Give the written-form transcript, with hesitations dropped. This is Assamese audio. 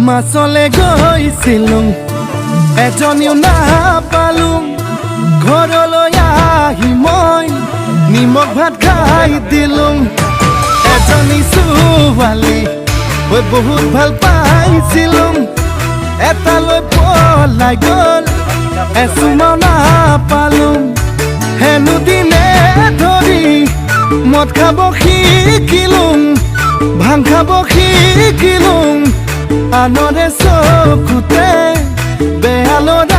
মাছলে গৈছিলোঁ এজনীও নাপালোঁ ঘৰলৈ আহি মই নিমখ ভাত খাই দিলোঁ এজনী ছোৱালী মই বহুত ভাল পাইছিলোঁ এটালৈ পলাই গ'ল এচুমাও নাপালোঁ হেনো দিনে ধৰি মদ খাব শিকিলোঁ ভাং খাব শিকিলোঁ আনৰে চকুতে বেয়ালৈ